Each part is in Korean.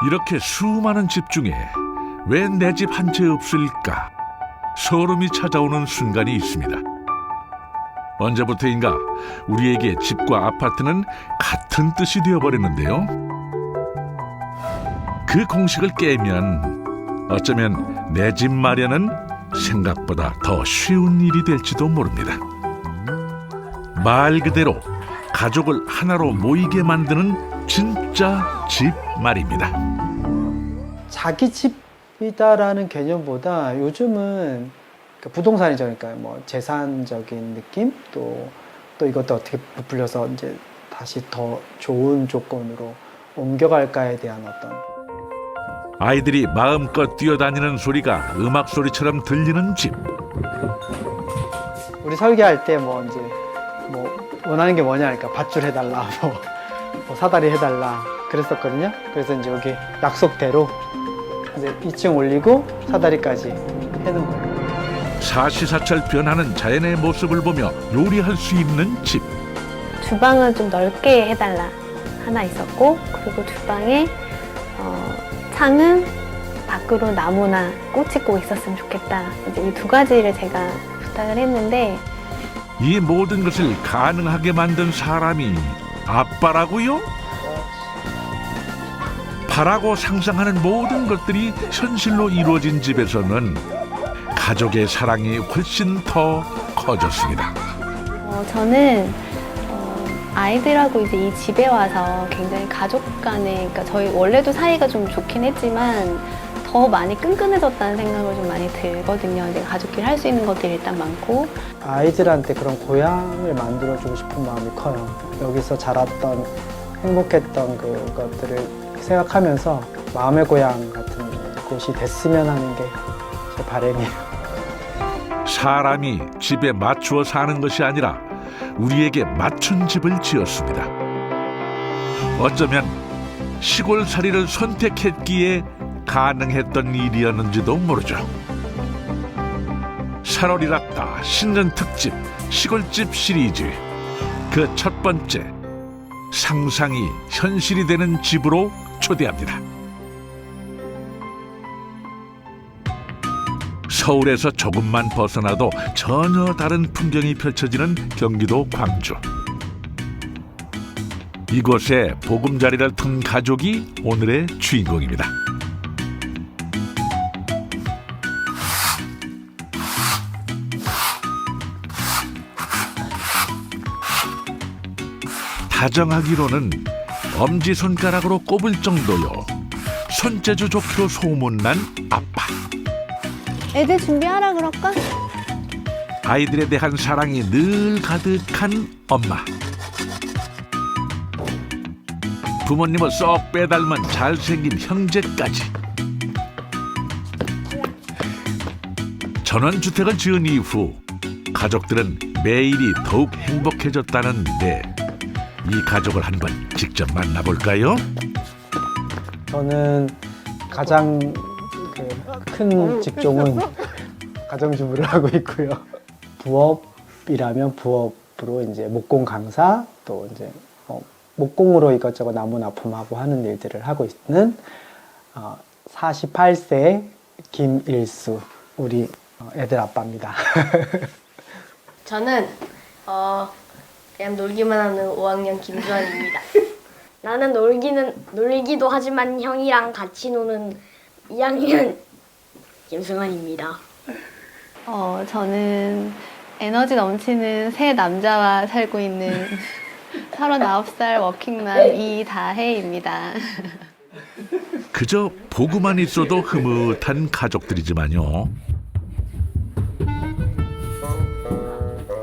이렇게 수많은 집 중에 왜 내 집 한 채 없을까? 소름이 찾아오는 순간이 있습니다. 언제부터인가 우리에게 집과 아파트는 같은 뜻이 되어버렸는데요. 그 공식을 깨면 어쩌면 내 집 마련은 생각보다 더 쉬운 일이 될지도 모릅니다. 말 그대로 가족을 하나로 모이게 만드는 진짜 집 말입니다. 자기 집이다라는 개념보다 요즘은 부동산이죠. 그러니까 뭐 재산적인 느낌 또 이것도 어떻게 부풀려서 이제 다시 더 좋은 조건으로 옮겨갈까에 대한 어떤 아이들이 마음껏 뛰어다니는 소리가 음악 소리처럼 들리는 집. 우리 설계할 때 뭐 이제 뭐 원하는 게 뭐냐 하니까 밧줄 해달라 뭐 사다리 해달라 그랬었거든요. 그래서 이제 여기 약속대로 이제 2층 올리고 사다리까지 해놓은 거예요. 사시사철 변하는 자연의 모습을 보며 요리할 수 있는 집. 주방은 좀 넓게 해달라 하나 있었고, 그리고 주방에 창은 밖으로 나무나 꽃이 꼭 있었으면 좋겠다. 이제 이 두 가지를 제가 부탁을 했는데, 이 모든 것을 가능하게 만든 사람이 아빠라고요? 바라고 상상하는 모든 것들이 현실로 이루어진 집에서는 가족의 사랑이 훨씬 더 커졌습니다. 저는 아이들하고 이제 이 집에 와서 굉장히 가족 간에, 그러니까 저희 원래도 사이가 좀 좋긴 했지만 더 많이 끈끈해졌다는 생각을 좀 많이 들거든요. 이제 가족끼리 할 수 있는 것들이 일단 많고. 아이들한테 그런 고향을 만들어주고 싶은 마음이 커요. 여기서 자랐던 행복했던 그것들을 생각하면서 마음의 고향 같은 곳이 됐으면 하는 게 제 바람이에요. 사람이 집에 맞추어 사는 것이 아니라 우리에게 맞춘 집을 지었습니다. 어쩌면 시골살이를 선택했기에 가능했던 일이었는지도 모르죠. 3월이랐다 신년 특집 시골집 시리즈, 그 첫 번째, 상상이 현실이 되는 집으로 초대합니다. 서울에서 조금만 벗어나도 전혀 다른 풍경이 펼쳐지는 경기도 광주. 이곳에 보금자리를 튼 가족이 오늘의 주인공입니다. 다정하기로는 엄지손가락으로 꼽을 정도요. 손재주 좋기로 소문난 아빠. 애들 준비하라 그럴까? 아이들에 대한 사랑이 늘 가득한 엄마. 부모님을 쏙 빼닮은 잘생긴 형제까지. 전원주택을 지은 이후 가족들은 매일이 더욱 행복해졌다는데, 이 가족을 한번 직접 만나볼까요? 저는 가장 큰 직종은 가정주부를 하고 있고요. 부업이라면 부업으로 이제 목공 강사, 또 이제 목공으로 이것저것 나무 납품하고 하는 일들을 하고 있는 48세 김일수, 우리 애들 아빠입니다. 저는 그냥 놀기만 하는 5학년 김주환입니다. 나는 놀기도 하지만 형이랑 같이 노는 2학년 김승환입니다. 저는 에너지 넘치는 새 남자와 살고 있는 39살 워킹맘 이다혜입니다. 그저 보고만 있어도 흐뭇한 가족들이지만요.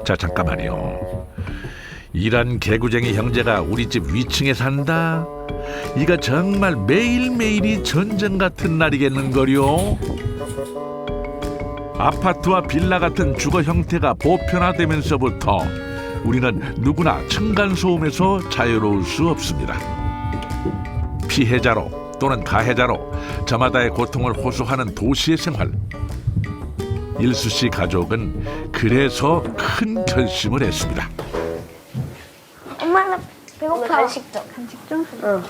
자, 잠깐만요. 이런 개구쟁이 형제가 우리 집 위층에 산다? 이가 정말 매일매일이 전쟁 같은 날이겠는걸요. 아파트와 빌라 같은 주거 형태가 보편화되면서부터 우리는 누구나 층간소음에서 자유로울 수 없습니다. 피해자로 또는 가해자로 저마다의 고통을 호소하는 도시의 생활. 일수 씨 가족은 그래서 큰 결심을 했습니다. 엄마 나 배고파. 간식 좀. 간식 좀? 응.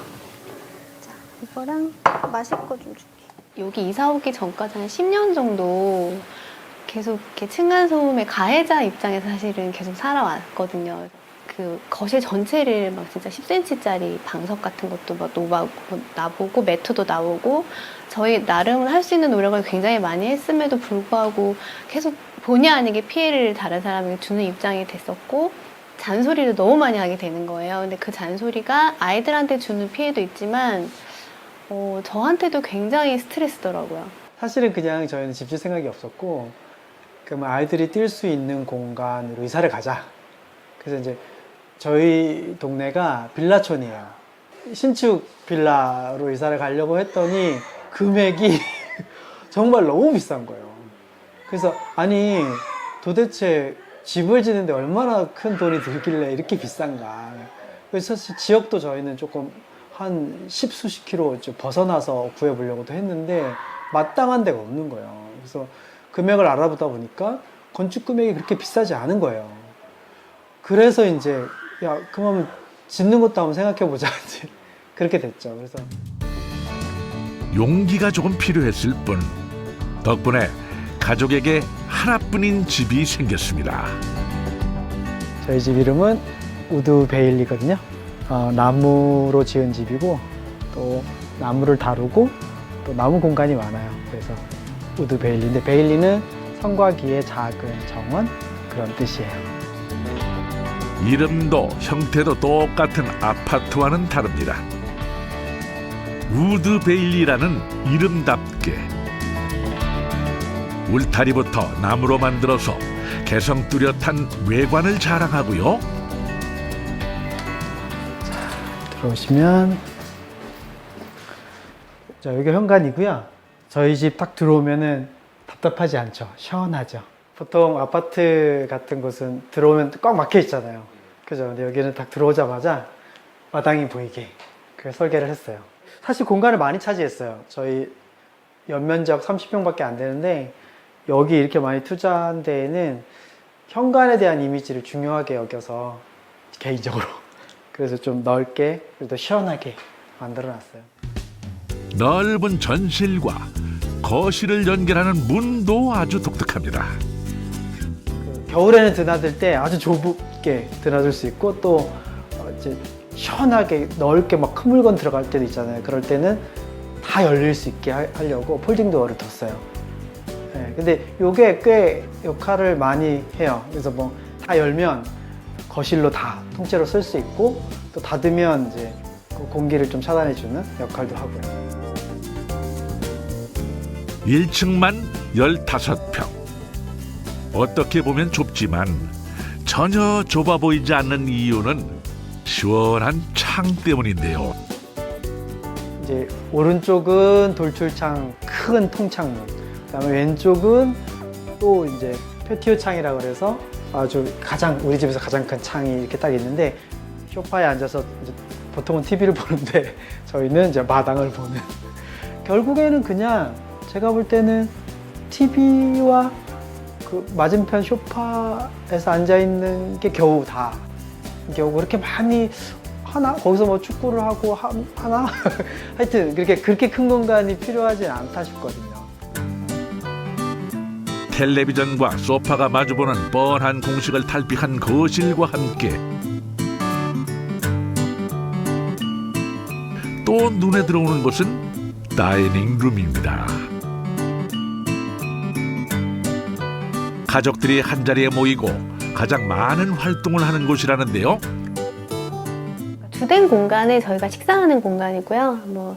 이거랑 마실 거 좀 줄게. 여기 이사 오기 전까지 한 10년 정도 계속 이렇게 층간소음의 가해자 입장에서 사실은 계속 살아왔거든요. 그 거실 전체를 막 진짜 10cm짜리 방석 같은 것도 막 나보고 매트도 나오고 저희 나름을 할 수 있는 노력을 굉장히 많이 했음에도 불구하고 계속 본의 아니게 피해를 다른 사람에게 주는 입장이 됐었고 잔소리를 너무 많이 하게 되는 거예요. 근데 그 잔소리가 아이들한테 주는 피해도 있지만 저한테도 굉장히 스트레스더라고요. 사실은 그냥 저희는 집 질 생각이 없었고 그러면 아이들이 뛸 수 있는 공간으로 이사를 가자. 그래서 이제 저희 동네가 빌라촌이에요. 신축 빌라로 이사를 가려고 했더니 금액이 정말 너무 비싼 거예요. 그래서 아니 도대체 집을 지는데 얼마나 큰 돈이 들길래 이렇게 비싼가. 그래서 지역도 저희는 조금 한 10수십 킬로 좀 벗어나서 구해보려고도 했는데 마땅한 데가 없는 거예요. 그래서 금액을 알아보다 보니까 건축 금액이 그렇게 비싸지 않은 거예요. 그래서 이제 야 그러면 짓는 것도 한번 생각해보자. 그렇게 됐죠. 그래서 용기가 조금 필요했을 뿐 덕분에 가족에게 하나뿐인 집이 생겼습니다. 저희 집 이름은 우드 베일리거든요. 나무로 지은 집이고 또 나무를 다루고 또 나무 공간이 많아요. 그래서 우드 베일리인데 베일리는 성과 기의 작은 정원 그런 뜻이에요. 이름도 형태도 똑같은 아파트와는 다릅니다. 우드 베일리라는 이름답게 울타리부터 나무로 만들어서 개성 뚜렷한 외관을 자랑하고요. 들어오시면 자, 여기가 현관이고요. 저희 집 딱 들어오면은 답답하지 않죠. 시원하죠. 보통 아파트 같은 곳은 들어오면 꽉 막혀 있잖아요. 그죠? 근데 여기는 딱 들어오자마자 마당이 보이게 그 설계를 했어요. 사실 공간을 많이 차지했어요. 저희 연면적 30평밖에 안 되는데 여기 이렇게 많이 투자한 데에는 현관에 대한 이미지를 중요하게 여겨서 개인적으로 그래서 좀 넓게 그래도 시원하게 만들어 놨어요. 넓은 전실과 거실을 연결하는 문도 아주 독특합니다. 겨울에는 드나들 때 아주 좁게 드나들 수 있고 또 이제 시원하게 넓게 막 큰 물건 들어갈 때도 있잖아요. 그럴 때는 다 열릴 수 있게 하려고 폴딩 도어를 뒀어요. 네, 근데 이게 꽤 역할을 많이 해요. 그래서 뭐 다 열면 거실로 다 통째로 쓸 수 있고 또 닫으면 이제 공기를 좀 차단해주는 역할도 하고요. 1층만 15평. 어떻게 보면 좁지만 전혀 좁아 보이지 않는 이유는 시원한 창 때문인데요. 이제 오른쪽은 돌출창 큰 통창문, 그다음에 왼쪽은 또 이제 패티오 창이라고 그래서 아주 우리 집에서 가장 큰 창이 이렇게 딱 있는데 소파에 앉아서 이제 보통은 TV를 보는데 저희는 이제 마당을 보는. 결국에는 그냥 제가 볼 때는 TV와 그 맞은편 소파에서 앉아 있는 게 겨우 그렇게 많이 하나? 거기서 뭐 축구를 하고 하나? 하여튼 그렇게 큰 공간이 필요하진 않다 싶거든요. 텔레비전과 소파가 마주보는 뻔한 공식을 탈피한 거실과 함께 또 눈에 들어오는 곳은 다이닝 룸입니다. 가족들이 한자리에 모이고 가장 많은 활동을 하는 곳이라는데요. 주된 공간에 저희가 식사하는 공간이고요.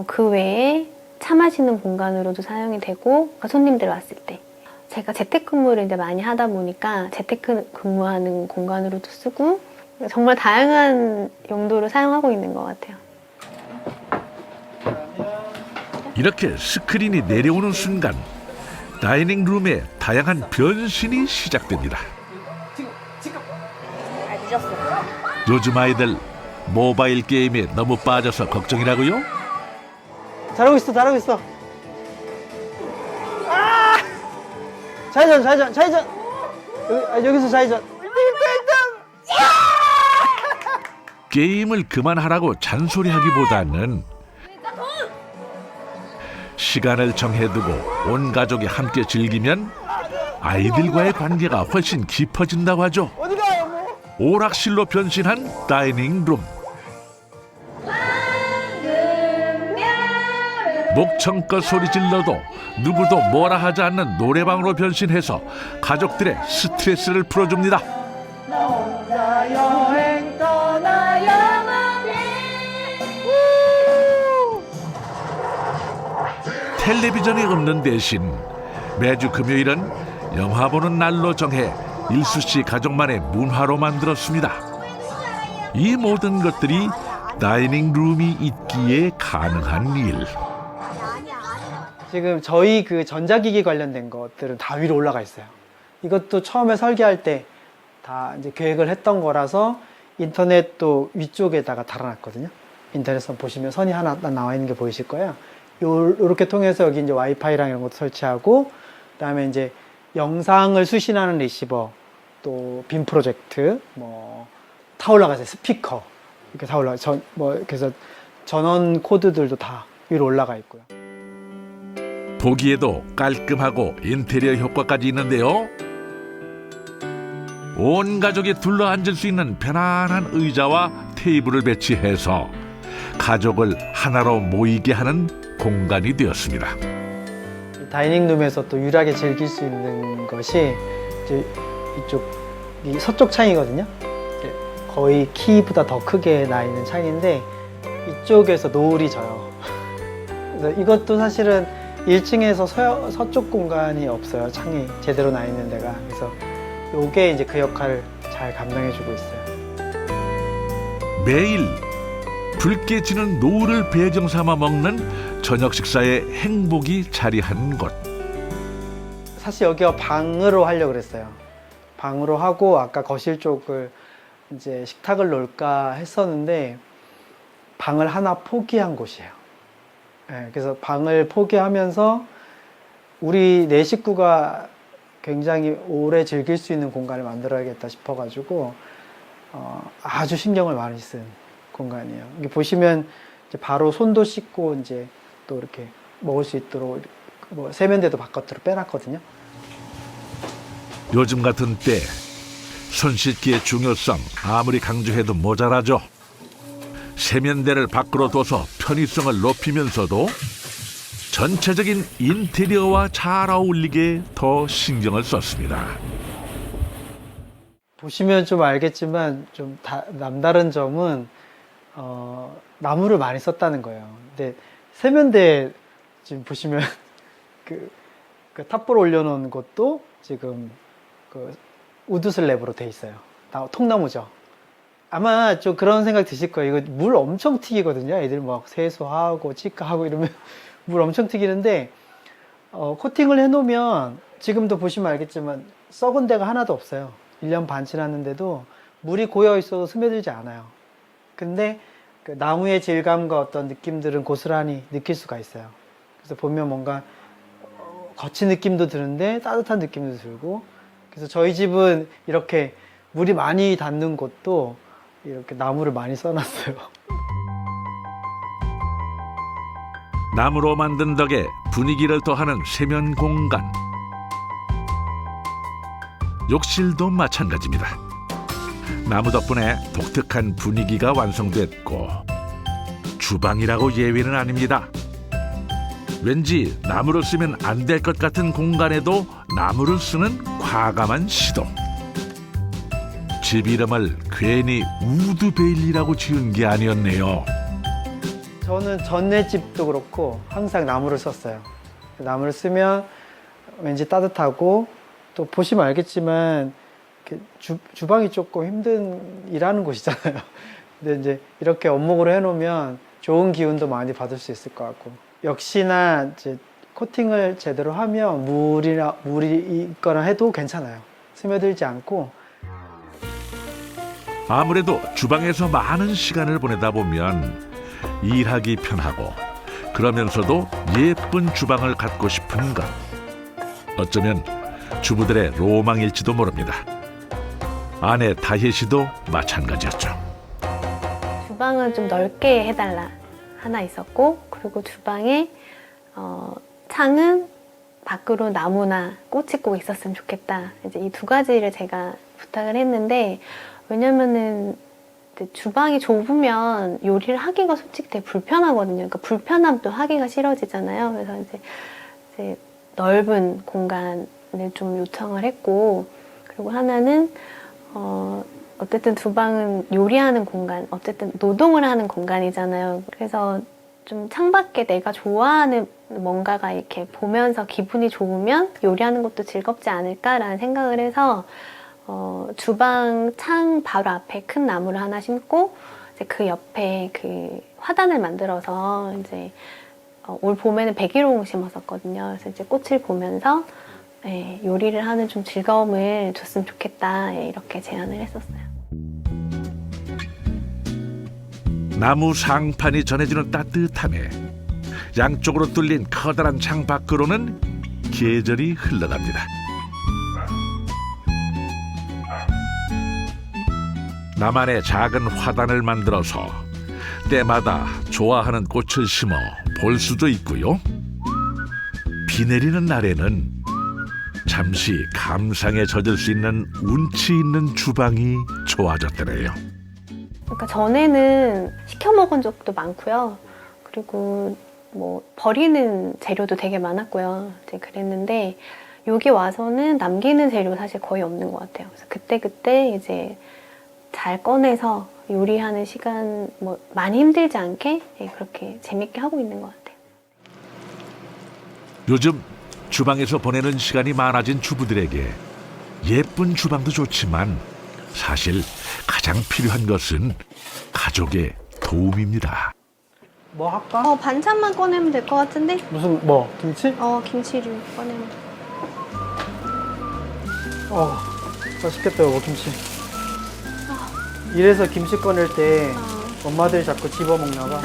그 외에 차 마시는 공간으로도 사용이 되고, 그러니까 손님들 왔을 때 제가 재택근무를 이제 많이 하다 보니까 재택근무하는 공간으로도 쓰고 정말 다양한 용도로 사용하고 있는 것 같아요. 이렇게 스크린이 내려오는 순간 다이닝 룸의 다양한 변신이 시작됩니다. 늦었어. 요즘 아이들 모바일 게임에 너무 빠져서 걱정이라고요? 잘하고 있어. 아! 좌회전. 여기서 좌회전. 게임을 그만하라고 잔소리하기보다는 시간을 정해두고 온 가족이 함께 즐기면 아이들과의 관계가 훨씬 깊어진다고 하죠. 오락실로 변신한 다이닝룸. 목청껏 소리 질러도 누구도 뭐라 하지 않는 노래방으로 변신해서 가족들의 스트레스를 풀어줍니다. 텔레비전이 없는 대신 매주 금요일은 영화 보는 날로 정해 일수 씨 가족만의 문화로 만들었습니다. 이 모든 것들이 다이닝룸이 있기에 가능한 일. 지금 저희 그 전자기기 관련된 것들은 다 위로 올라가 있어요. 이것도 처음에 설계할 때 다 이제 계획을 했던 거라서 인터넷도 위쪽에다가 달아놨거든요. 인터넷선 보시면 선이 하나 나와 있는 게 보이실 거예요. 요렇게 통해서 여기 이제 와이파이랑 이런 것도 설치하고, 그다음에 이제 영상을 수신하는 리시버, 또 빔 프로젝트, 뭐 다 올라가세요. 스피커 이렇게 다 올라가. 그래서 전원 코드들도 다 위로 올라가 있고요. 보기에도 깔끔하고 인테리어 효과까지 있는데요. 온 가족이 둘러앉을 수 있는 편안한 의자와 테이블을 배치해서 가족을 하나로 모이게 하는 공간이 되었습니다. 다이닝룸에서 또 유일하게 즐길 수 있는 것이 이제 이 서쪽 창이거든요. 거의 키보다 더 크게 나 있는 창인데 이쪽에서 노을이 져요. 그래서 이것도 사실은 1층에서 서쪽 공간이 없어요. 창이 제대로 나 있는 데가. 그래서 요게 이제 그 역할을 잘 감당해주고 있어요. 매일 붉게 지는 노을을 배경 삼아 먹는 저녁 식사의 행복이 자리한 곳. 사실 여기가 방으로 하려고 그랬어요. 방으로 하고 아까 거실 쪽을 이제 식탁을 놓을까 했었는데 방을 하나 포기한 곳이에요. 네, 그래서 방을 포기하면서 우리 네 식구가 굉장히 오래 즐길 수 있는 공간을 만들어야겠다 싶어가지고 아주 신경을 많이 쓴 공간이에요. 여기 보시면 이제 바로 손도 씻고 이제 또 이렇게 먹을 수 있도록 뭐 세면대도 바깥으로 빼놨거든요. 요즘 같은 때 손 씻기의 중요성 아무리 강조해도 모자라죠. 세면대를 밖으로 둬서 편의성을 높이면서도 전체적인 인테리어와 잘 어울리게 더 신경을 썼습니다. 보시면 좀 알겠지만 좀 남다른 점은 나무를 많이 썼다는 거예요. 근데 세면대 지금 보시면 그 탑볼 올려놓은 것도 지금 그 우드 슬랩으로 돼 있어요. 통나무죠. 아마 좀 그런 생각 드실 거예요. 이거 물 엄청 튀기거든요. 애들 막 세수하고 치과하고 이러면 물 엄청 튀기는데 코팅을 해놓으면 지금도 보시면 알겠지만 썩은 데가 하나도 없어요. 1년 반 지났는데도 물이 고여 있어도 스며들지 않아요. 근데 그 나무의 질감과 어떤 느낌들은 고스란히 느낄 수가 있어요. 그래서 보면 뭔가 거친 느낌도 드는데 따뜻한 느낌도 들고, 그래서 저희 집은 이렇게 물이 많이 닿는 곳도 이렇게 나무를 많이 써놨어요. 나무로 만든 덕에 분위기를 더하는 세면 공간. 욕실도 마찬가지입니다. 나무 덕분에 독특한 분위기가 완성됐고 주방이라고 예외는 아닙니다. 왠지 나무를 쓰면 안 될 것 같은 공간에도 나무를 쓰는 과감한 시도. 집 이름을 괜히 우드베일리라고 지은 게 아니었네요. 저는 전에 집도 그렇고 항상 나무를 썼어요. 나무를 쓰면 왠지 따뜻하고, 또 보시면 알겠지만 주방이 조금 힘든 일하는 곳이잖아요. 근데 이제 이렇게 원목으로 해놓으면 좋은 기운도 많이 받을 수 있을 것 같고, 역시나 이제 코팅을 제대로 하면 물이 있거나 해도 괜찮아요. 스며들지 않고. 아무래도 주방에서 많은 시간을 보내다 보면 일하기 편하고 그러면서도 예쁜 주방을 갖고 싶은 것. 어쩌면 주부들의 로망일지도 모릅니다. 아내 다혜 씨도 마찬가지였죠. 주방을 좀 넓게 해달라 하나 있었고, 그리고 주방에 창은 밖으로 나무나 꽃이 꼭 있었으면 좋겠다. 이제 이 두 가지를 제가 부탁을 했는데, 왜냐면은 주방이 좁으면 요리를 하기가 솔직히 되게 불편하거든요. 그러니까 불편함 또 하기가 싫어지잖아요. 그래서 이제 넓은 공간을 좀 요청을 했고, 그리고 하나는 어쨌든 주방은 요리하는 공간, 어쨌든 노동을 하는 공간이잖아요. 그래서 좀 창밖에 내가 좋아하는 뭔가가 이렇게 보면서 기분이 좋으면 요리하는 것도 즐겁지 않을까라는 생각을 해서 주방 창 바로 앞에 큰 나무를 하나 심고, 이제 그 옆에 그 화단을 만들어서 이제 올 봄에는 백일홍 심었었거든요. 그래서 이제 꽃을 보면서 요리를 하는 좀 즐거움을 줬으면 좋겠다, 이렇게 제안을 했었어요. 나무 상판이 전해주는 따뜻함에 양쪽으로 뚫린 커다란 창 밖으로는 계절이 흘러갑니다. 나만의 작은 화단을 만들어서 때마다 좋아하는 꽃을 심어 볼 수도 있고요. 비 내리는 날에는 잠시 감상에 젖을 수 있는 운치 있는 주방이 좋아졌더래요. 그러니까 전에는 시켜 먹은 적도 많고요. 그리고 뭐 버리는 재료도 되게 많았고요. 이제 그랬는데 여기 와서는 남기는 재료 사실 거의 없는 것 같아요. 그래서 그때 이제 잘 꺼내서 요리하는 시간 뭐 많이 힘들지 않게 그렇게 재밌게 하고 있는 것 같아요. 요즘 주방에서 보내는 시간이 많아진 주부들에게 예쁜 주방도 좋지만 사실 가장 필요한 것은 가족의 도움입니다. 뭐 할까? 반찬만 꺼내면 될 것 같은데? 무슨 뭐 김치? 김치를 꺼내면. 맛있겠다 이거 김치. 이래서 김치 꺼낼 때 엄마들이 자꾸 집어먹나 봐.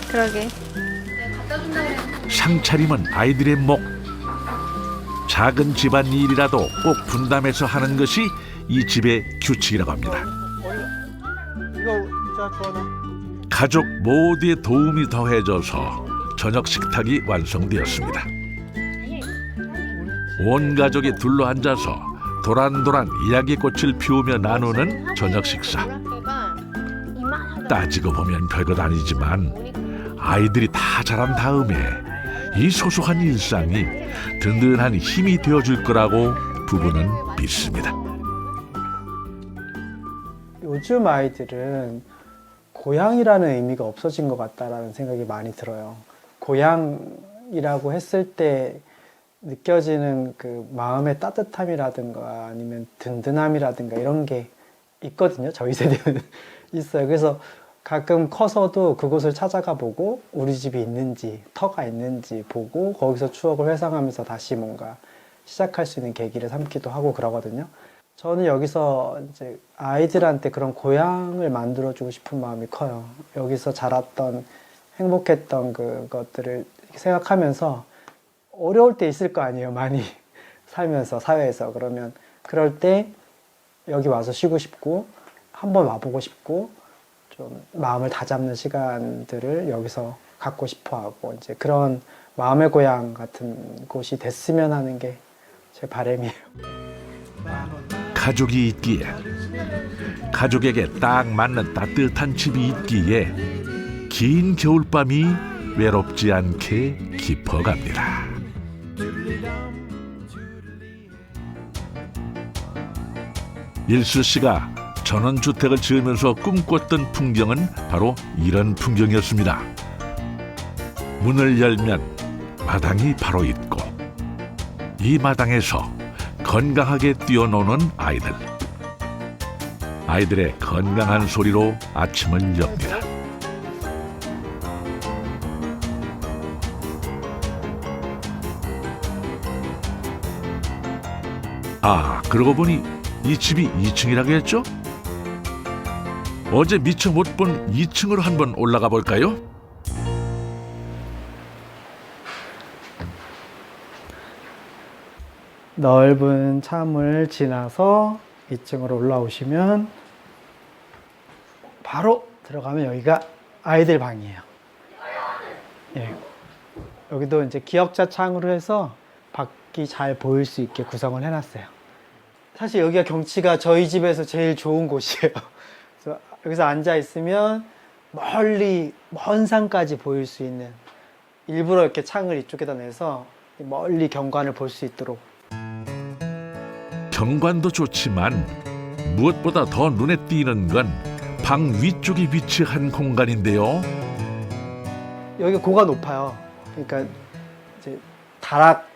그러게. 상차림은 아이들의 목. 작은 집안 일이라도 꼭 분담해서 하는 것이 이 집의 규칙이라고 합니다. 이거 자 주원아. 가족 모두의 도움이 더해져서 저녁 식탁이 완성되었습니다. 온 가족이 둘러앉아서 도란도란 이야기꽃을 피우며 나누는 저녁 식사. 따지고 보면 별것 아니지만 아이들이 다 자란 다음에 이 소소한 일상이 든든한 힘이 되어줄 거라고 부부는 믿습니다. 요즘 아이들은 고향이라는 의미가 없어진 것 같다라는 생각이 많이 들어요. 고향이라고 했을 때 느껴지는 그 마음의 따뜻함이라든가 아니면 든든함이라든가 이런 게 있거든요. 저희 세대는 있어요. 그래서 가끔 커서도 그곳을 찾아가 보고 우리 집이 있는지 터가 있는지 보고 거기서 추억을 회상하면서 다시 뭔가 시작할 수 있는 계기를 삼기도 하고 그러거든요. 저는 여기서 이제 아이들한테 그런 고향을 만들어주고 싶은 마음이 커요. 여기서 자랐던 행복했던 그것들을 생각하면서 어려울 때 있을 거 아니에요. 많이 살면서 사회에서. 그러면 그럴 때 여기 와서 쉬고 싶고 한번 와보고 싶고 좀 마음을 다잡는 시간들을 여기서 갖고 싶어 하고 이제 그런 마음의 고향 같은 곳이 됐으면 하는 게 제 바람이에요. 가족이 있기에 가족에게 딱 맞는 따뜻한 집이 있기에 긴 겨울밤이 외롭지 않게 깊어갑니다. 일수 씨가 전원주택을 지으면서 꿈꿨던 풍경은 바로 이런 풍경이었습니다. 문을 열면 마당이 바로 있고 이 마당에서 건강하게 뛰어노는 아이들. 아이들의 건강한 소리로 아침을 엽니다. 아, 그러고 보니 이 집이 2층이라고 했죠? 어제 미처 못 본 2층으로 한번 올라가 볼까요? 넓은 참을 지나서 2층으로 올라오시면 바로 들어가면 여기가 아이들 방이에요. 예. 여기도 이제 기역자 창으로 해서 밖이 잘 보일 수 있게 구성을 해놨어요. 사실 여기가 경치가 저희 집에서 제일 좋은 곳이에요. 그래서 여기서 앉아 있으면 멀리 먼 산까지 보일 수 있는, 일부러 이렇게 창을 이쪽에다 내서 멀리 경관을 볼 수 있도록. 경관도 좋지만 무엇보다 더 눈에 띄는 건 방 위쪽에 위치한 공간인데요. 여기 고가 높아요. 그러니까 이제 다락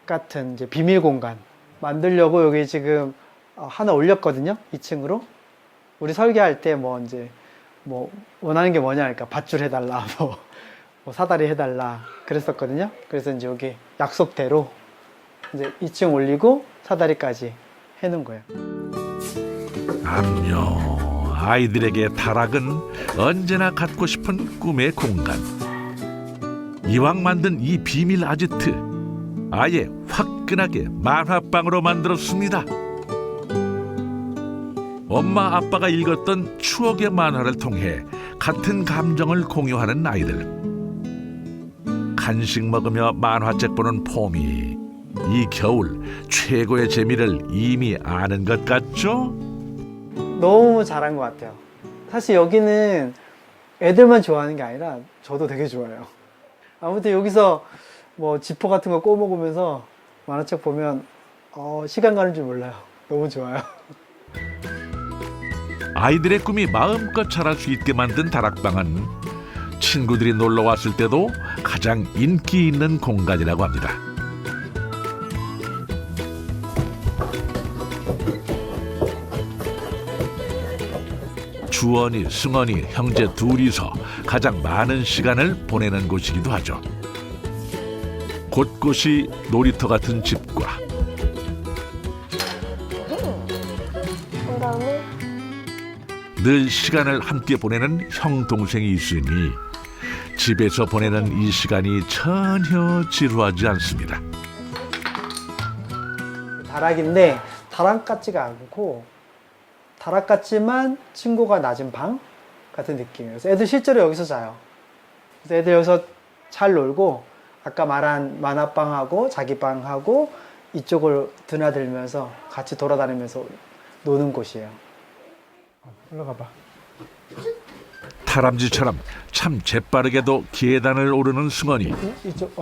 같은 이제 비밀 공간 만들려고 여기 지금 하나 올렸거든요. 2층으로. 우리 설계할 때 뭐 이제 뭐 원하는 게 뭐냐 하니까 밧줄 해달라, 뭐 사다리 해달라 그랬었거든요. 그래서 이제 여기 약속대로 이제 2층 올리고 사다리까지 해놓은 거예요. 암요, 아이들에게 다락은 언제나 갖고 싶은 꿈의 공간. 이왕 만든 이 비밀 아지트, 아예 화끈하게 만화방으로 만들었습니다. 엄마 아빠가 읽었던 추억의 만화를 통해 같은 감정을 공유하는 아이들. 간식 먹으며 만화책 보는 폼이 이 겨울 최고의 재미를 이미 아는 것 같죠? 너무 잘한 것 같아요. 사실 여기는 애들만 좋아하는 게 아니라 저도 되게 좋아해요. 아무튼 여기서 뭐 지퍼 같은 거 꼬먹으면서 만화책 보면 시간 가는 줄 몰라요. 너무 좋아요. 아이들의 꿈이 마음껏 자랄 수 있게 만든 다락방은 친구들이 놀러 왔을 때도 가장 인기 있는 공간이라고 합니다. 주원이, 승원이, 형제 둘이서 가장 많은 시간을 보내는 곳이기도 하죠. 곳곳이 놀이터 같은 집과 그다음에 늘 시간을 함께 보내는 형, 동생이 있으니 집에서 보내는 이 시간이 전혀 지루하지 않습니다. 다락인데 다락 같지가 않고 다락 같지만 층고가 낮은 방 같은 느낌이에요. 그래서 애들 실제로 여기서 자요. 그래서 애들 여기서 잘 놀고 아까 말한 만화방하고 자기 방하고 이쪽을 드나들면서 같이 돌아다니면서 노는 곳이에요. 올라가 봐. 다람쥐처럼 참 재빠르게도 계단을 오르는 승원이 이쪽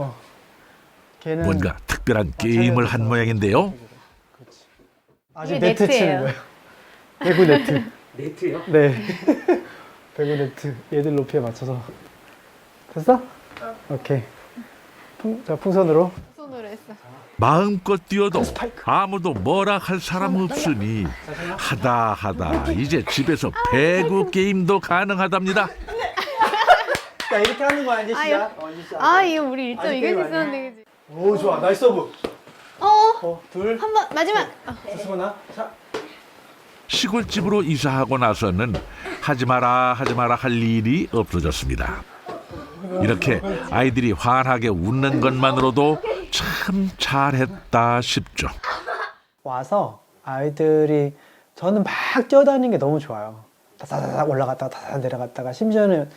걔는 뭔가 특별한 게임을 한 모양인데요. 아직 이게 네트 치는 네트예요. 거예요. 배구 네트. 네트요? 네. 배구 네트. 얘들 높이에 맞춰서. 됐어? 오케이. 자, 풍선으로. 손으로 했어. 마음껏 뛰어도 스파이크. 아무도 뭐라 할 사람 없으니 하다 이제 집에서 배구 게임도 가능하답니다. 자, 이렇게 하는 거 아니지, 시작? 이제 시작. 이거 우리 일정 아직 이거 게임 있었는데 그지? 오, 좋아. 나이스 서브. 둘. 한 번 마지막. 수고나. 자. 시골집으로 이사하고 나서는 하지 마라 할 일이 없어졌습니다. 이렇게 아이들이 환하게 웃는 것만으로도 참 잘했다 싶죠. 와서 아이들이 저는 막 뛰어다니는 게 너무 좋아요. 다다다닥 올라갔다가 다다닥 내려갔다가 심지어는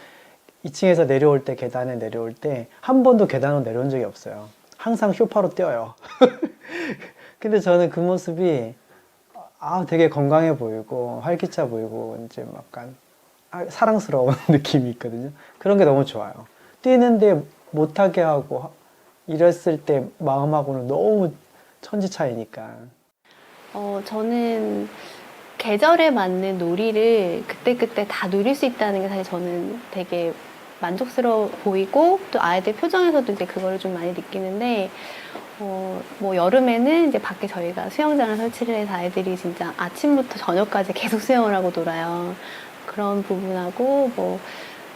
2층에서 내려올 때 계단에 내려올 때 한 번도 계단으로 내려온 적이 없어요. 항상 쇼파로 뛰어요. 근데 저는 그 모습이 되게 건강해 보이고 활기차 보이고 이제 약간 사랑스러운 느낌이 있거든요. 그런 게 너무 좋아요. 뛰는데 못하게 하고 이랬을 때 마음하고는 너무 천지 차이니까. 저는 계절에 맞는 놀이를 그때그때 다 누릴 수 있다는 게 사실 저는 되게 만족스러워 보이고 또 아이들 표정에서도 이제 그거를 좀 많이 느끼는데 뭐 여름에는 이제 밖에 저희가 수영장을 설치를 해서 아이들이 진짜 아침부터 저녁까지 계속 수영을 하고 놀아요. 그런 부분하고 뭐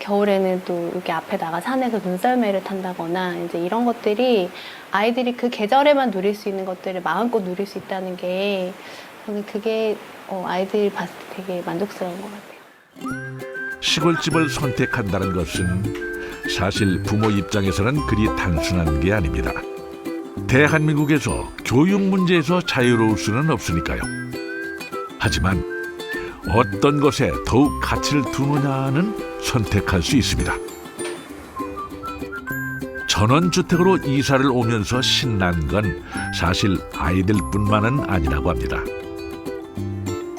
겨울에는 또 여기 앞에 나가 산에서 눈썰매를 탄다거나 이제 이런 것들이 아이들이 그 계절에만 누릴 수 있는 것들을 마음껏 누릴 수 있다는 게 저는 그게 아이들이 봤을 때 되게 만족스러운 것 같아요. 시골집을 선택한다는 것은 사실 부모 입장에서는 그리 단순한 게 아닙니다. 대한민국에서 교육 문제에서 자유로울 수는 없으니까요. 하지만 어떤 것에 더욱 가치를 두느냐는 선택할 수 있습니다. 전원주택으로 이사를 오면서 신난 건 사실 아이들뿐만은 아니라고 합니다.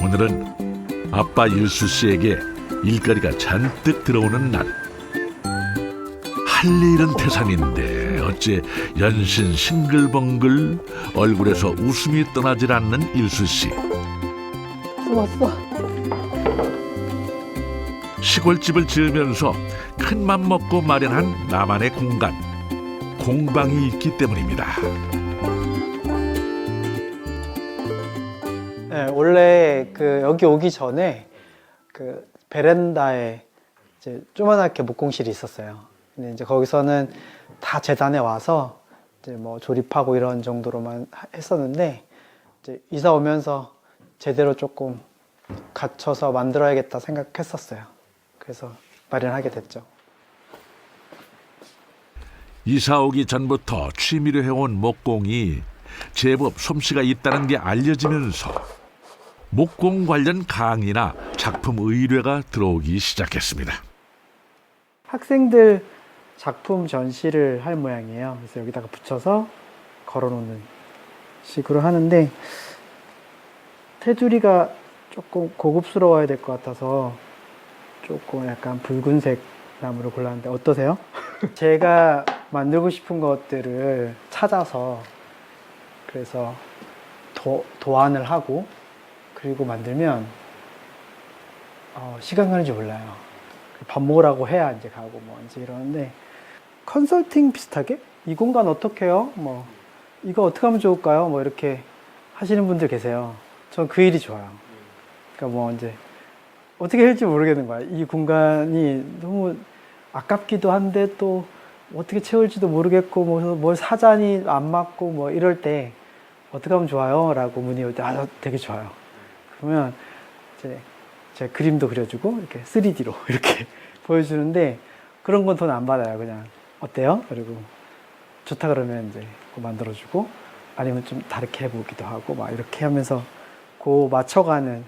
오늘은 아빠 일수 씨에게 일거리가 잔뜩 들어오는 날. 할 일은 태산인데 어째 연신 싱글벙글 얼굴에서 웃음이 떠나질 않는 일수 씨. 왔어. 시골집을 지으면서 큰맘 먹고 마련한 나만의 공간, 공방이 있기 때문입니다. 네, 원래 여기 오기 전에 베란다에 이제 조그맣게 목공실이 있었어요. 근데 이제 거기서는 다 재단에 와서 이제 뭐 조립하고 이런 정도로만 했었는데, 이제 이사 오면서 제대로 조금 갖춰서 만들어야겠다 생각했었어요. 그래서 마련하게 됐죠. 이사 오기 전부터 취미로 해온 목공이 제법 솜씨가 있다는 게 알려지면서 목공 관련 강의나 작품 의뢰가 들어오기 시작했습니다. 학생들 작품 전시를 할 모양이에요. 그래서 여기다가 붙여서 걸어놓는 식으로 하는데, 테두리가 조금 고급스러워야 될 것 같아서 조금 약간 붉은색 나무를 골랐는데 어떠세요? 제가 만들고 싶은 것들을 찾아서 그래서 도안을 하고 그리고 만들면 시간 가는 줄 몰라요. 밥 먹으라고 해야 이제 가고 뭐 이제 이러는데, 컨설팅 비슷하게 이 공간 어떻게 해요? 뭐 이거 어떻게 하면 좋을까요? 뭐 이렇게 하시는 분들 계세요. 전 그 일이 좋아요. 그러니까 뭐 이제 어떻게 할지 모르겠는 거야. 이 공간이 너무 아깝기도 한데 또 어떻게 채울지도 모르겠고 뭘 사자니 안 맞고 뭐 이럴 때 어떻게 하면 좋아요? 라고 문의 올 때 되게 좋아요. 그러면 이제 제가 그림도 그려주고 이렇게 3D로 이렇게 보여주는데, 그런 건 돈 안 받아요. 그냥 어때요? 그리고 좋다 그러면 이제 그거 만들어주고, 아니면 좀 다르게 해보기도 하고 막 이렇게 하면서 맞춰가는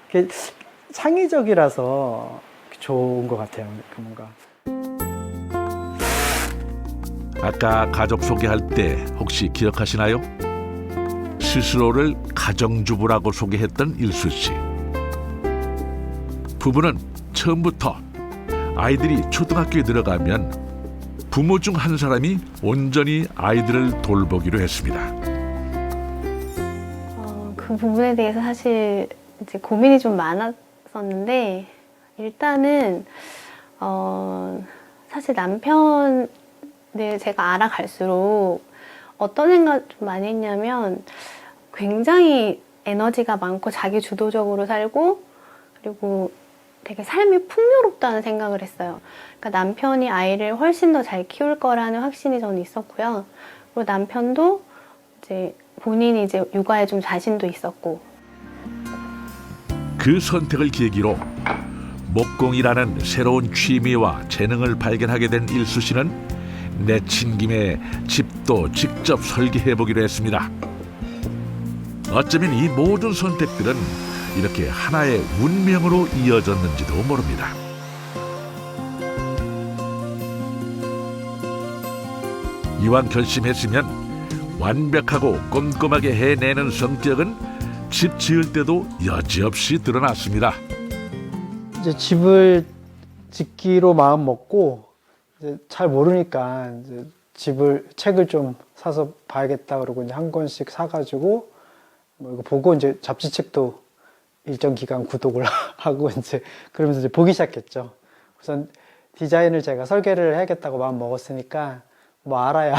게 창의적이라서 좋은 것 같아요. 뭔가. 아까 가족 소개할 때 혹시 기억하시나요? 스스로를 가정주부라고 소개했던 일수 씨. 부부는 처음부터 아이들이 초등학교에 들어가면 부모 중 한 사람이 온전히 아이들을 돌보기로 했습니다. 그 부분에 대해서 사실 이제 고민이 좀 많았었는데, 일단은 사실 남편을 제가 알아갈수록 어떤 생각 좀 많이 했냐면, 굉장히 에너지가 많고 자기 주도적으로 살고, 그리고 되게 삶이 풍요롭다는 생각을 했어요. 그러니까 남편이 아이를 훨씬 더 잘 키울 거라는 확신이 저는 있었고요. 그리고 남편도 이제 본인이 이제 육아에 좀 자신도 있었고. 그 선택을 계기로 목공이라는 새로운 취미와 재능을 발견하게 된 일수 씨는 내친 김에 집도 직접 설계해보기로 했습니다. 어쩌면 이 모든 선택들은 이렇게 하나의 운명으로 이어졌는지도 모릅니다. 이왕 결심했으면 완벽하고 꼼꼼하게 해내는 성격은 집 지을 때도 여지없이 드러났습니다. 이제 집을 짓기로 마음 먹고, 이제 잘 모르니까 이제 책을 좀 사서 봐야겠다 그러고 이제 한 권씩 사가지고 뭐 이거 보고 이제 잡지책도 일정 기간 구독을 하고 이제 그러면서 이제 보기 시작했죠. 우선 디자인을 제가 설계를 해야겠다고 마음 먹었으니까 뭐 알아야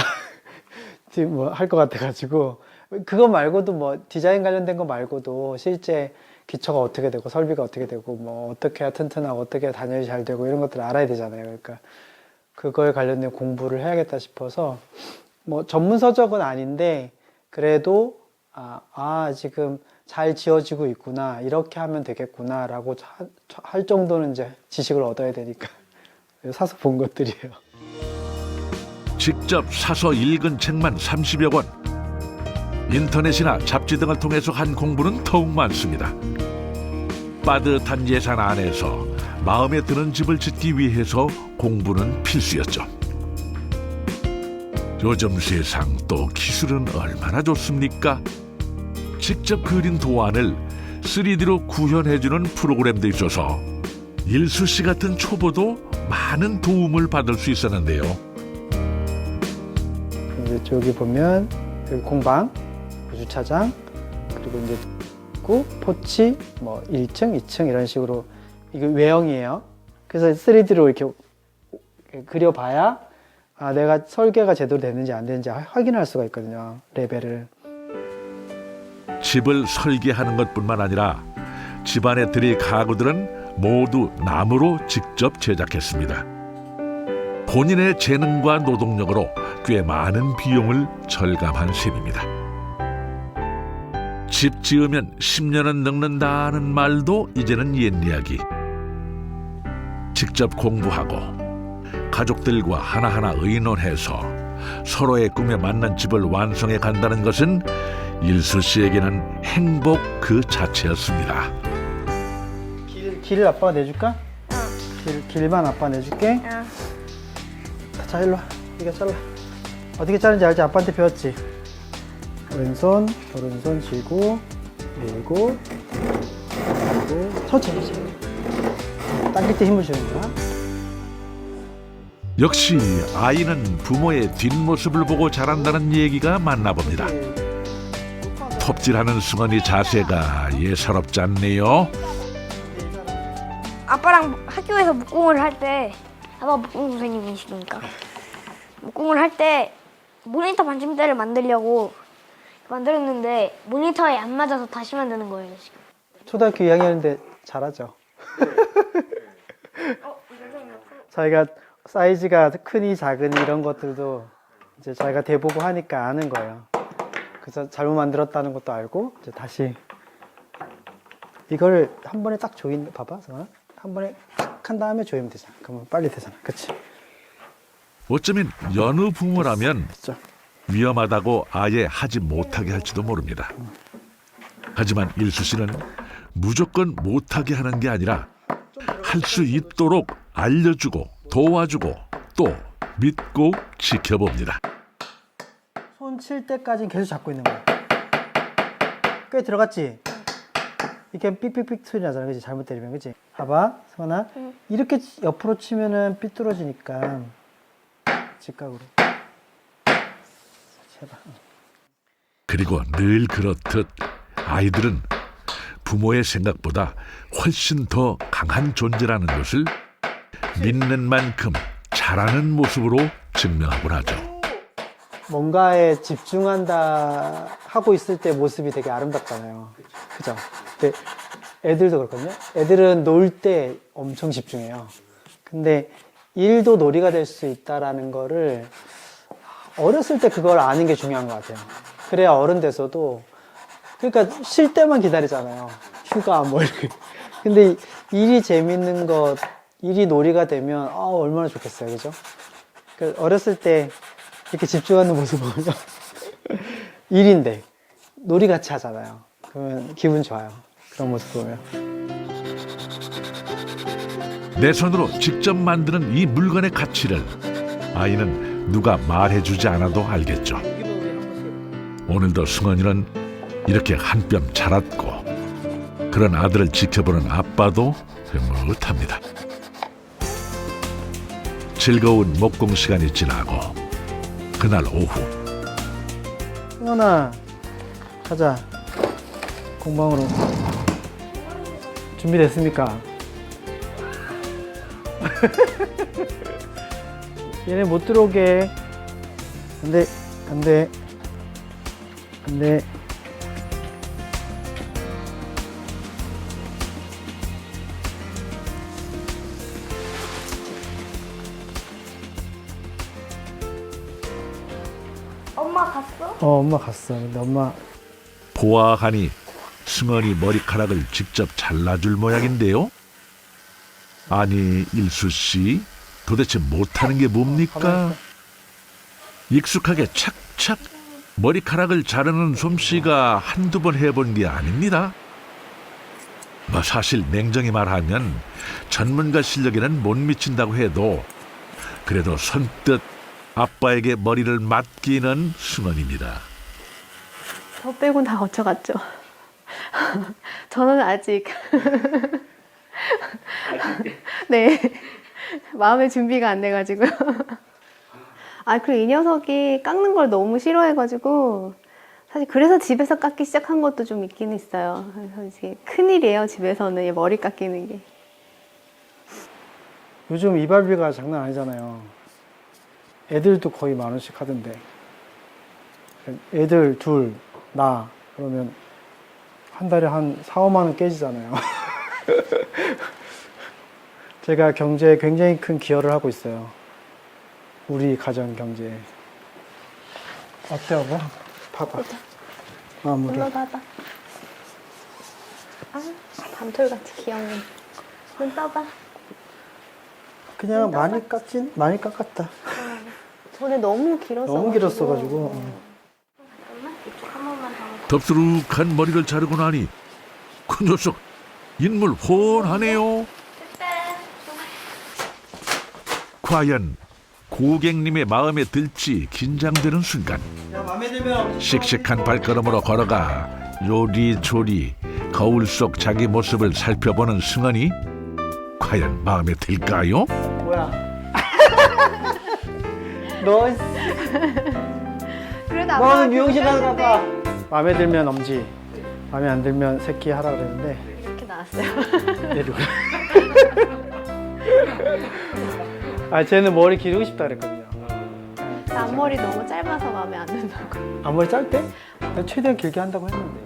뭐 할 것 같아가지고, 그거 말고도 뭐 디자인 관련된 거 말고도 실제 기초가 어떻게 되고 설비가 어떻게 되고 뭐 어떻게 해야 튼튼하고 어떻게 해야 단열이 잘 되고 이런 것들을 알아야 되잖아요. 그러니까 그거에 관련된 공부를 해야겠다 싶어서, 뭐 전문 서적은 아닌데 그래도 지금 잘 지어지고 있구나, 이렇게 하면 되겠구나 라고 할 정도는 이제 지식을 얻어야 되니까 사서 본 것들이에요. 직접 사서 읽은 책만 30여 권. 인터넷이나 잡지 등을 통해서 한 공부는 더욱 많습니다. 빠듯한 예산 안에서 마음에 드는 집을 짓기 위해서 공부는 필수였죠. 요즘 세상 또 기술은 얼마나 좋습니까? 직접 그린 도안을 3D로 구현해주는 프로그램도 있어서 일수 씨 같은 초보도 많은 도움을 받을 수 있었는데요. 이제 저기 보면 여기 공방, 주차장, 그리고 이제 포치, 뭐 1층, 2층 이런 식으로 이게 외형이에요. 그래서 3D로 이렇게 그려봐야 내가 설계가 제대로 되는지 안 되는지 확인할 수가 있거든요. 레벨을. 집을 설계하는 것뿐만 아니라 집안에 들일 가구들은 모두 나무로 직접 제작했습니다. 본인의 재능과 노동력으로 꽤 많은 비용을 절감한 셈입니다. 집 지으면 10년은 늙는다는 말도 이제는 옛 이야기. 직접 공부하고 가족들과 하나하나 의논해서 서로의 꿈에 맞는 집을 완성해 간다는 것은 일수 씨에게는 행복 그 자체였습니다. 길을 아빠가 내줄까? 길만 아빠가 내줄게. 자, 일로 와. 네가 잘라. 어떻게 자르는지 알지? 아빠한테 배웠지? 왼손, 오른손 쥐고 밀고 그리고 천천히 당길 때 힘을 주는 거야. 역시 아이는 부모의 뒷모습을 보고 자란다는 얘기가 맞나 봅니다. 톱질하는 승원이 자세가 예사롭지 않네요. 아빠랑 학교에서 목공을 할 때 아빠 목공 선생님이시니까 목공을 할 때 모니터 받침대를 만들려고 만들었는데 모니터에 안 맞아서 다시 만드는 거예요 지금. 초등학교 2학년인데 잘하죠. 자기가 사이즈가 크니 작으니 이런 것들도 이제 자기가 대보고 하니까 아는 거예요. 그래서 잘못 만들었다는 것도 알고 이제 다시 이걸 한 번에 딱 조인 봐봐, 성아. 한 번에 딱 한 다음에 조이면 되잖아. 그러면 빨리 되잖아. 그렇지? 어쩌면 여느 부모라면 됐죠? 위험하다고 아예 하지 못하게 할지도 모릅니다. 하지만 일수 씨는 무조건 못하게 하는 게 아니라 할 수 있도록 알려주고 도와주고 또 믿고 지켜봅니다. 손 칠 때까지는 계속 잡고 있는 거야. 꽤 들어갔지? 이렇게 삑삑삑 소리 나잖아. 그치? 잘못 때리면. 그치? 봐봐, 성원아. 이렇게 옆으로 치면은 삐뚤어지니까 직각으로. 제발. 그리고 늘 그렇듯 아이들은 부모의 생각보다 훨씬 더 강한 존재라는 것을 믿는 만큼 잘하는 모습으로 증명하곤 하죠. 뭔가에 집중한다 하고 있을 때 모습이 되게 아름답잖아요. 그죠? 근데 애들도 그렇거든요. 애들은 놀 때 엄청 집중해요. 근데 일도 놀이가 될 수 있다라는 거를 어렸을 때 그걸 아는 게 중요한 것 같아요. 그래야 어른 돼서도 그러니까 쉴 때만 기다리잖아요. 휴가 뭐 이렇게. 근데 일이 재밌는 것, 일이 놀이가 되면 얼마나 좋겠어요. 그죠? 그 어렸을 때 이렇게 집중하는 모습 보면 일인데 놀이 같이 하잖아요. 그러면 기분 좋아요. 그런 모습 보면. 내 손으로 직접 만드는 이 물건의 가치를 아이는 누가 말해주지 않아도 알겠죠. 오늘도 승원이는 이렇게 한 뼘 자랐고 그런 아들을 지켜보는 아빠도 흐뭇합니다. 즐거운 목공 시간이 지나고 그날 오후 승원아, 가자. 공방으로. 준비됐습니까? 얘네 못 들어오게. 안 돼, 안 돼, 안 돼. 엄마 갔어? 엄마 갔어. 근데 엄마 보아하니 승원이 머리카락을 직접 잘라줄 모양인데요. 아니 일수 씨 도대체 못하는 게 뭡니까? 익숙하게 착착 머리카락을 자르는 솜씨가 한두 번 해본 게 아닙니다. 뭐 사실 냉정히 말하면 전문가 실력에는 못 미친다고 해도 그래도 선뜻 아빠에게 머리를 맡기는 승원입니다. 저 빼곤 다 거쳐갔죠. 저는 아직 네 마음의 준비가 안 돼가지고요. 아 그리고 이 녀석이 깎는 걸 너무 싫어해가지고 사실 그래서 집에서 깎기 시작한 것도 좀 있긴 있어요. 그래서 이제 큰일이에요 집에서는 이 머리 깎이는 게. 요즘 이발비가 장난 아니잖아요. 애들도 거의 10,000원씩 하던데. 애들 둘, 나 그러면 한 달에 한 4-5만 원 깨지잖아요. 제가 경제에 굉장히 큰 기여를 하고 있어요. 우리 가정 경제에. 어때 여보? 봐봐. 마무리. 올라가봐. 아 밤톨같이 귀엽네. 눈 떠봐. 그냥 많이 깎았다. 전에 너무 길었어. 너무 길었어가지고. 이쪽 한 번만 더. 덥수룩한 머리를 자르고 나니 그 녀석 인물 훤하네요. 과연 고객님의 마음에 들지 긴장되는 순간 야, 마음에 들면 씩씩한 발걸음으로 걸어가 요리조리 거울 속 자기 모습을 살펴보는 승원이 과연 마음에 들까요? 뭐야? 너 그래도 너는 아빠가 미용실 그거 가서 깎는데 봐. 마음에 들면 엄지, 마음에 안 들면 새끼 하라 그랬는데 이렇게 나왔어요. 내려가. 아 쟤는 머리 기르고 싶다 그랬거든요. 앞머리 너무 짧아서 마음에 안 든다고. 앞머리 짧 때? 내가 최대한 길게 한다고 했는데.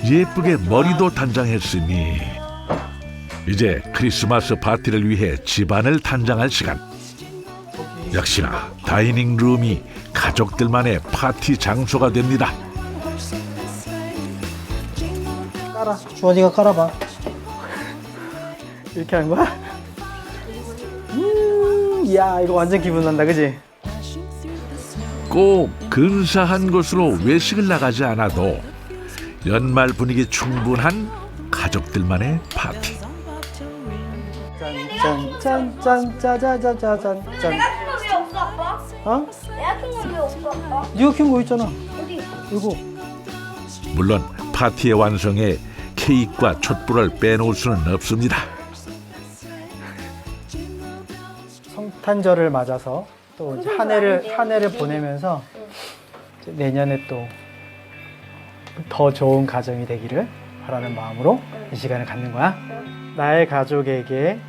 예쁘게 머리도 단장했으니 이제 크리스마스 파티를 위해 집안을 단장할 시간. 역시나 다이닝 룸이 가족들만의 파티 장소가 됩니다. 깔아. 주원이가 깔아봐. 이렇게 하는 거야? 야 이거 완전 기분 난다, 그지? 꼭 근사한 곳으로 외식을 나가지 않아도 연말 분위기 충분한 가족들만의 파티. 짠짠짠짠짠짠짠짠. 왜 없어 아빠? 어? 내가 킨거왜 없어 아빠? 네가 키운 거 있잖아. 어디? 이거. 물론 파티의 완성에 케이크와 촛불을 빼놓을 수는 없습니다. 성탄절을 맞아서 또 이제 한 해를 보내면서 이제 내년에 또 더 좋은 가정이 되기를 바라는 마음으로 이 시간을 갖는 거야. 나의 가족에게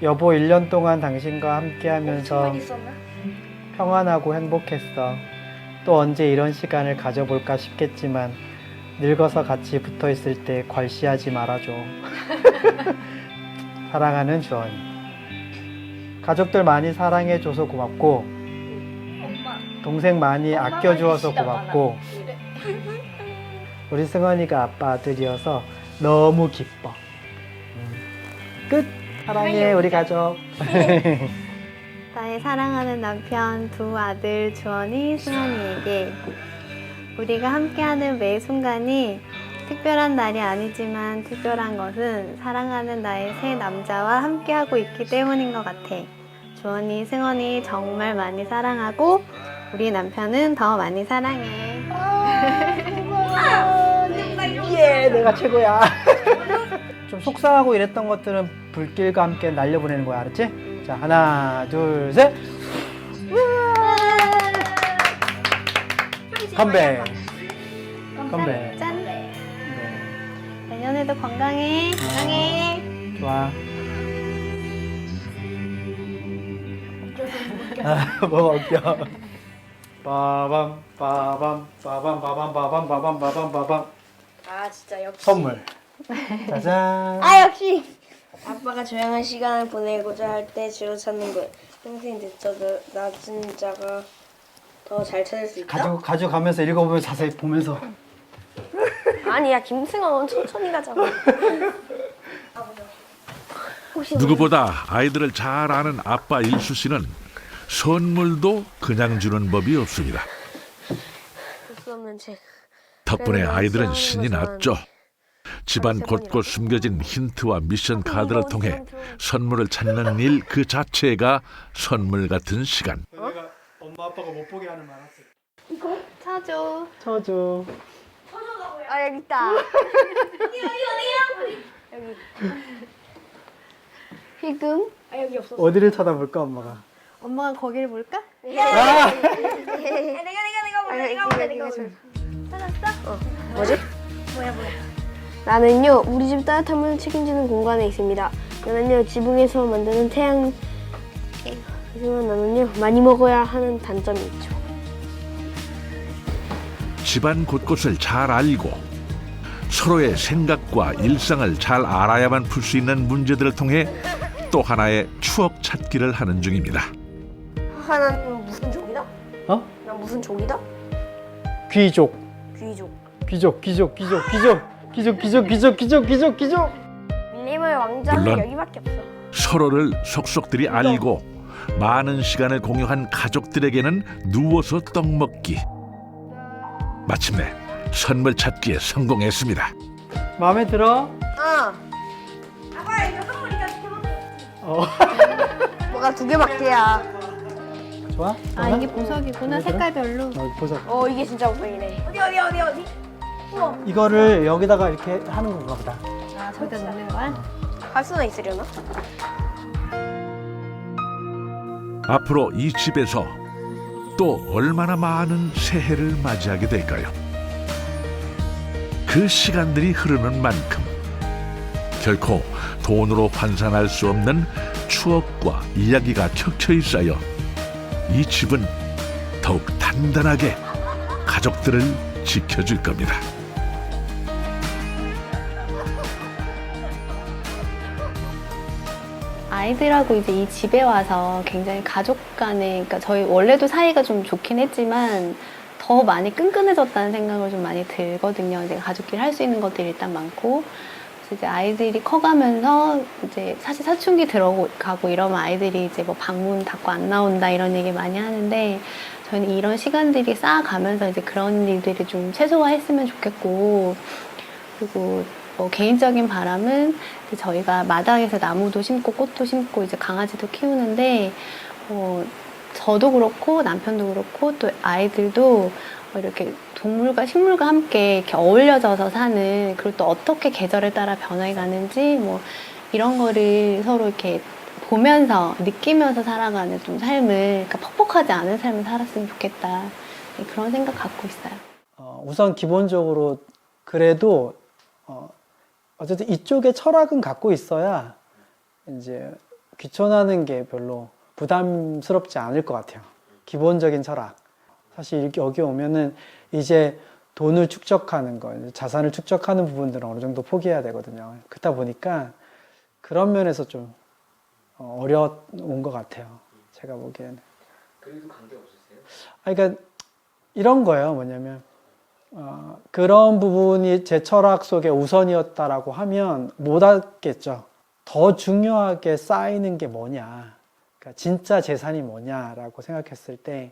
여보 1년 동안 당신과 함께 하면서 있었나? 평안하고 행복했어. 또 언제 이런 시간을 가져볼까 싶겠지만 늙어서 같이 붙어 있을 때 괄시하지 말아줘. 사랑하는 주원이. 가족들 많이 사랑해줘서 고맙고 동생 많이 아껴주어서 고맙고 우리 승원이가 아빠 아들이어서 너무 기뻐. 끝. 사랑해 우리 가족. 나의 사랑하는 남편 두 아들 주원이 승환이에게 우리가 함께하는 매 순간이 특별한 날이 아니지만 특별한 것은 사랑하는 나의 새 남자와 함께하고 있기 때문인 것 같아. 주원이 승원이 정말 많이 사랑하고 우리 남편은 더 많이 사랑해. 예, 내가 최고야. 좀 속상하고 이랬던 것들은 불길과 함께 날려보내는 거야, 알았지? 자, 하나, 둘, 셋. 건배. 건배. 짠. 네, 내년에도 건강해. 건강해. 좋아. 아, 뭐가 웃겨. 빠밤, 빠밤, 빠밤, 빠밤, 빠밤, 빠밤, 빠밤, 빠밤. 아 진짜 역시. 선물. 짜잔. 아 역시. 아빠가 조용한 시간을 보내고자 할 때 주로 찾는 것. 평생 늦어도 낮은 자가 더 잘 찾을 수 있다. 가져가면서 읽어보면 자세히 보면서. 아니야 김승원 천천히 가자고. 누구보다 아이들을 잘 아는 아빠 일수 씨는 선물도 그냥 주는 법이 없습니다. 덕분에 아이들은 신이 났죠. 집안 곳곳 숨겨진 힌트와 미션 카드를 통해 선물을 찾는 일 그 자체가 선물 같은 시간. 내가 엄마 아빠가 못 보게 하는 말 하세요. 쳐줘. 쳐줘. 아 여기 있다. 여기. 희금. 아 여기 없어. 어디를 쳐다볼까 엄마가? 엄마가 거기를 볼까? 내가 찾았어? 뭐지? 뭐야? 나는요 우리 집 따뜻함을 책임지는 공간에 있습니다. 나는요 지붕에서 만드는 태양. 하지만 나는요 많이 먹어야 하는 단점이 있죠. 집안 곳곳을 잘 알고 서로의 생각과 일상을 잘 알아야만 풀 수 있는 문제들을 통해 또 하나의 추억 찾기를 하는 중입니다. 하나는 무슨 족이다? 어? 난 무슨 족이다? 귀족. 귀족. 귀족. 밀림의 왕자는 물론 여기밖에 없어. 서로를 속속들이 알고 많은 시간을 공유한 가족들에게는 누워서 떡 먹기. 마침내 선물 찾기에 성공했습니다. 마음에 들어? 아빠 이거 선물이가 두 개밖에 어. 뭐가 두 개밖에야. 좋아? 아, 이게 보석이구나. 색깔별로. 보석. 이게 진짜 보석이네. 어디? 우와. 이거를 여기다가 이렇게 하는 건가 보다. 아, 저기다 넣는 거야? 할 수나 있으려나? 앞으로 이 집에서 또 얼마나 많은 새해를 맞이하게 될까요? 그 시간들이 흐르는 만큼 결코 돈으로 환산할 수 없는 추억과 이야기가 켜켜이 쌓여 이 집은 더욱 단단하게 가족들을 지켜줄 겁니다. 아이들하고 이제 이 집에 와서 굉장히 가족 간에, 그러니까 저희 원래도 사이가 좀 좋긴 했지만 더 많이 끈끈해졌다는 생각을 좀 많이 들거든요. 이제 가족끼리 할 수 있는 것들이 일단 많고. 그래서 이제 아이들이 커가면서 이제 사실 사춘기 들어가고 이러면 아이들이 이제 뭐 방문 닫고 안 나온다 이런 얘기 많이 하는데 저희는 이런 시간들이 쌓아가면서 이제 그런 일들이 좀 최소화했으면 좋겠고, 그리고 뭐 개인적인 바람은 저희가 마당에서 나무도 심고 꽃도 심고 이제 강아지도 키우는데 저도 그렇고 남편도 그렇고 또 아이들도 이렇게 동물과 식물과 함께 이렇게 어울려져서 사는, 그리고 또 어떻게 계절에 따라 변해 가는지 뭐 이런 거를 서로 이렇게 보면서 느끼면서 살아가는 좀 삶을, 그러니까 퍽퍽하지 않은 삶을 살았으면 좋겠다, 그런 생각 갖고 있어요. 우선 기본적으로 그래도 어쨌든 이쪽에 철학은 갖고 있어야 이제 귀촌하는 게 별로 부담스럽지 않을 것 같아요. 기본적인 철학. 사실 이렇게 여기 오면은 이제 돈을 축적하는 거, 자산을 축적하는 부분들은 어느 정도 포기해야 되거든요. 그렇다 보니까 그런 면에서 좀 어려운 것 같아요. 제가 보기에는. 그래도 관계 없으세요? 그러니까 이런 거예요. 뭐냐면 그런 부분이 제 철학 속에 우선이었다라고 하면 못 하겠죠. 더 중요하게 쌓이는 게 뭐냐, 그러니까 진짜 재산이 뭐냐라고 생각했을 때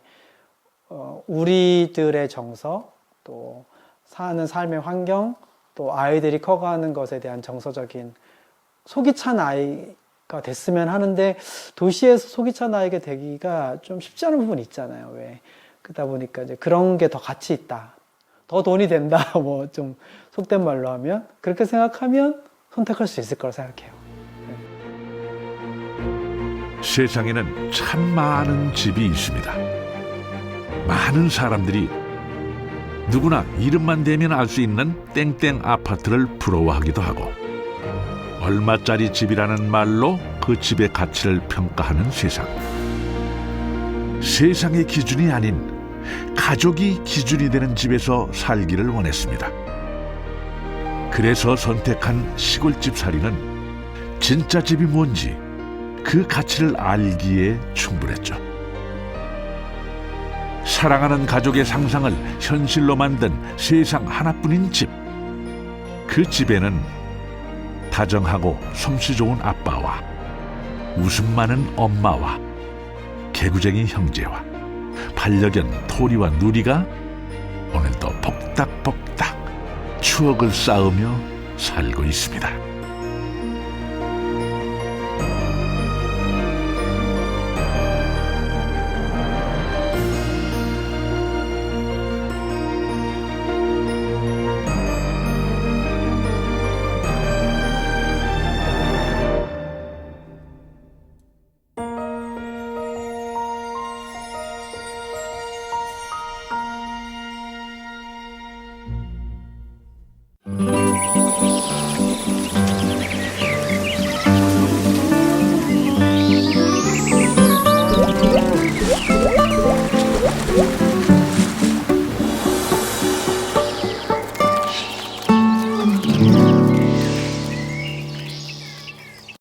우리들의 정서, 또 사는 삶의 환경, 또 아이들이 커가는 것에 대한 정서적인 속이 찬 아이가 됐으면 하는데, 도시에서 속이 찬 아이가 되기가 좀 쉽지 않은 부분이 있잖아요. 왜? 그러다 보니까 이제 그런 게 더 가치 있다, 더 돈이 된다, 뭐 좀 속된 말로 하면 그렇게 생각하면 선택할 수 있을 거라 생각해요. 세상에는 참 많은 집이 있습니다. 많은 사람들이 누구나 이름만 대면 알 수 있는 땡땡 아파트를 부러워하기도 하고, 얼마짜리 집이라는 말로 그 집의 가치를 평가하는 세상. 세상의 기준이 아닌 가족이 기준이 되는 집에서 살기를 원했습니다. 그래서 선택한 시골집 살이는 진짜 집이 뭔지 그 가치를 알기에 충분했죠. 사랑하는 가족의 상상을 현실로 만든 세상 하나뿐인 집. 그 집에는 다정하고 솜씨 좋은 아빠와 웃음 많은 엄마와 개구쟁이 형제와 반려견 토리와 누리가 오늘도 복닥복닥 추억을 쌓으며 살고 있습니다.